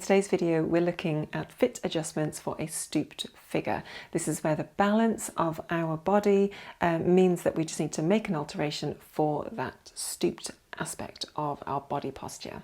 today's video we're looking at fit adjustments for a stooped figure. This is where the balance of our body means that we just need to make an alteration for that stooped aspect of our body posture.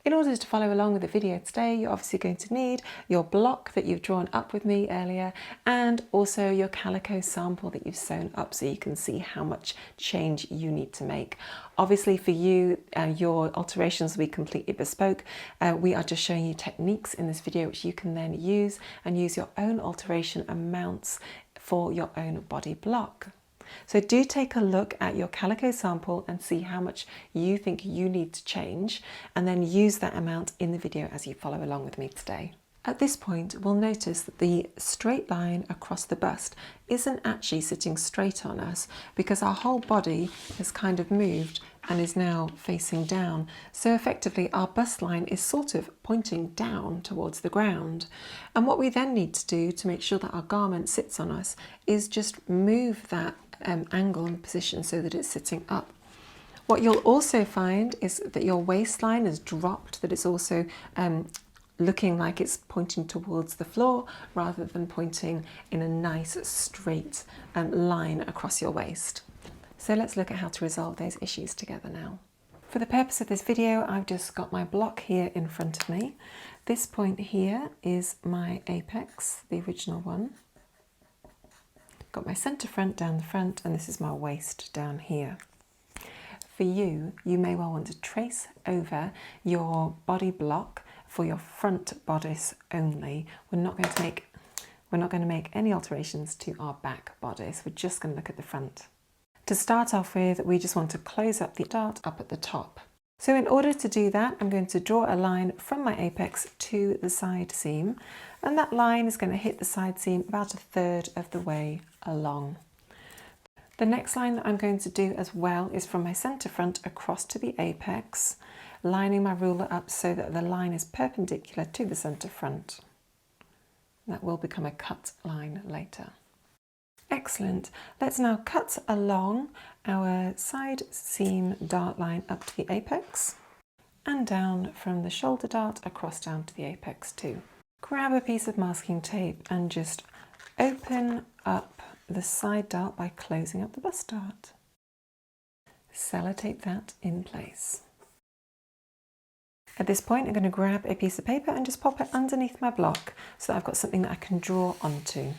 In order to follow along with the video today, you're obviously going to need your block that you've drawn up with me earlier, and also your calico sample that you've sewn up so you can see how much change you need to make. Obviously for you, your alterations will be completely bespoke. We are just showing you techniques in this video which you can then use and use your own alteration amounts for your own body block. So do take a look at your calico sample and see how much you think you need to change, and then use that amount in the video as you follow along with me today. At this point, we'll notice that the straight line across the bust isn't actually sitting straight on us because our whole body has kind of moved and is now facing down. So effectively our bust line is sort of pointing down towards the ground. And what we then need to do to make sure that our garment sits on us is just move that angle and position so that it's sitting up. What you'll also find is that your waistline has dropped, that it's also looking like it's pointing towards the floor rather than pointing in a nice straight line across your waist. So let's look at how to resolve those issues together now. For the purpose of this video, I've just got my block here in front of me. This point here is my apex, the original one. Got my centre front down the front, and this is my waist down here. For you, you may well want to trace over your body block for your front bodice only. We're not going to make any alterations to our back bodice. We're just going to look at the front. To start off with, we just want to close up the dart up at the top. So in order to do that, I'm going to draw a line from my apex to the side seam, and that line is going to hit the side seam about 1/3 of the way along. The next line that I'm going to do as well is from my centre front across to the apex, lining my ruler up so that the line is perpendicular to the centre front. That will become a cut line later. Excellent. Let's now cut along our side seam dart line up to the apex and down from the shoulder dart across down to the apex too. Grab a piece of masking tape and just open up the side dart by closing up the bust dart. Sellotape that in place. At this point, I'm going to grab a piece of paper and just pop it underneath my block so that I've got something that I can draw onto.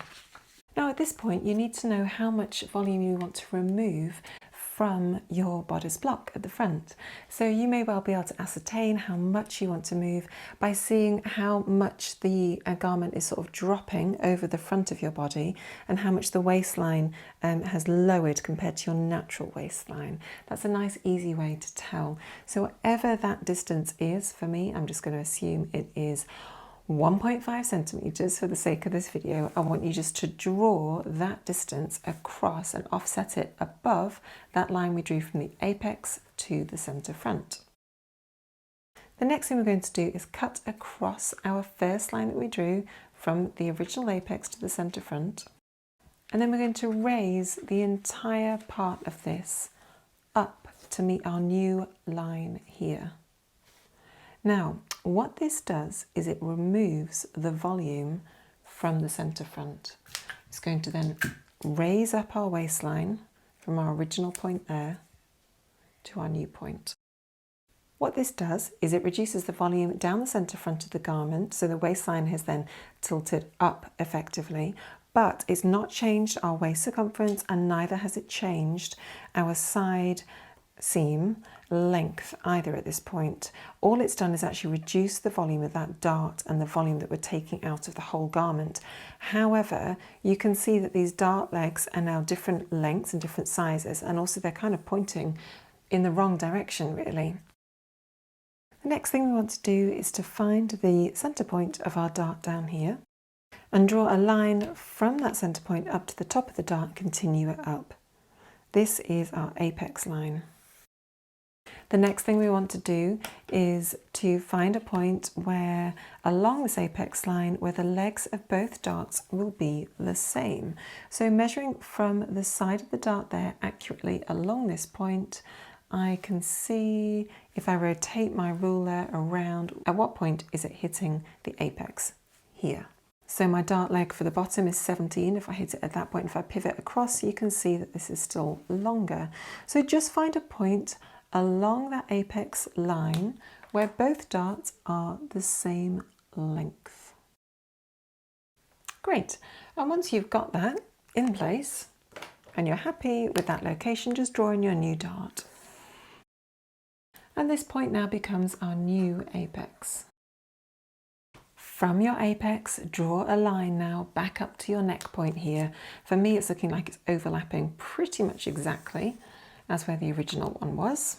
Now at this point, you need to know how much volume you want to remove from your bodice block at the front. So you may well be able to ascertain how much you want to move by seeing how much the garment is sort of dropping over the front of your body and how much the waistline has lowered compared to your natural waistline. That's a nice easy way to tell. So whatever that distance is, for me, I'm just going to assume it is 1.5 centimeters for the sake of this video. I want you just to draw that distance across and offset it above that line we drew from the apex to the center front. The next thing we're going to do is cut across our first line that we drew from the original apex to the center front. And then we're going to raise the entire part of this up to meet our new line here. Now, what this does is it removes the volume from the centre front. It's going to then raise up our waistline from our original point there to our new point. What this does is it reduces the volume down the centre front of the garment, so the waistline has then tilted up effectively, but it's not changed our waist circumference, and neither has it changed our side seam length either at this point. All it's done is actually reduce the volume of that dart and the volume that we're taking out of the whole garment. However, you can see that these dart legs are now different lengths and different sizes, and also they're kind of pointing in the wrong direction really. The next thing we want to do is to find the centre point of our dart down here and draw a line from that centre point up to the top of the dart, continue it up. This is our apex line. The next thing we want to do is to find a point where along this apex line where the legs of both darts will be the same. So measuring from the side of the dart there accurately along this point I can see if I rotate my ruler around, at what point is it hitting the apex? Here. So my dart leg for the bottom is 17. If I hit it at that point, if I pivot across, you can see that this is still longer. So just find a point along that apex line where both darts are the same length. Great. And once you've got that in place and you're happy with that location, just draw in your new dart. And this point now becomes our new apex. From your apex, draw a line now back up to your neck point here. For me, it's looking like it's overlapping pretty much exactly as where the original one was.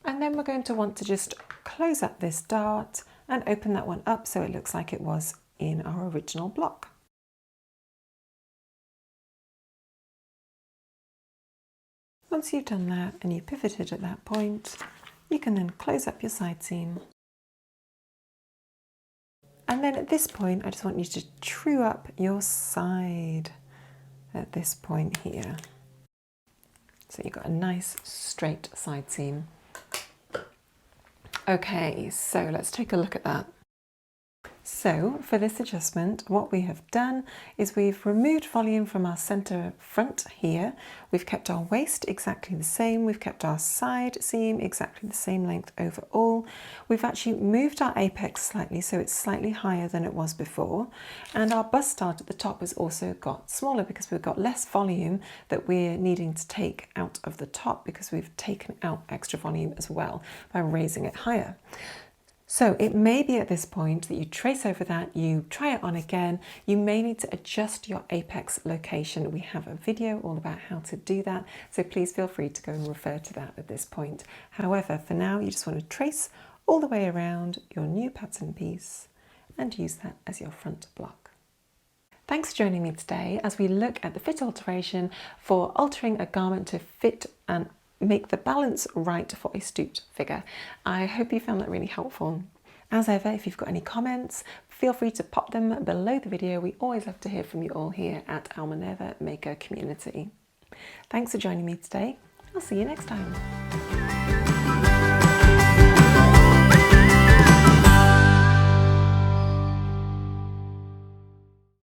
And then we're going to want to just close up this dart and open that one up so it looks like it was in our original block. Once you've done that and you pivoted at that point, you can then close up your side seam. And then at this point, I just want you to true up your side at this point here. So you've got a nice straight side seam. Okay, so let's take a look at that. So for this adjustment, what we have done is we've removed volume from our center front here. We've kept our waist exactly the same. We've kept our side seam exactly the same length overall. We've actually moved our apex slightly, so it's slightly higher than it was before. And our bust dart at the top has also got smaller because we've got less volume that we're needing to take out of the top because we've taken out extra volume as well by raising it higher. So it may be at this point that you trace over that, you try it on again, you may need to adjust your apex location. We have a video all about how to do that, so please feel free to go and refer to that at this point. However, for now, you just want to trace all the way around your new pattern piece and use that as your front block. Thanks for joining me today as we look at the fit alteration for altering a garment to fit and make the balance right for a stooped figure. I hope you found that really helpful. As ever, if you've got any comments, feel free to pop them below the video. We always love to hear from you all here at our Minerva Maker community. Thanks for joining me today. I'll see you next time.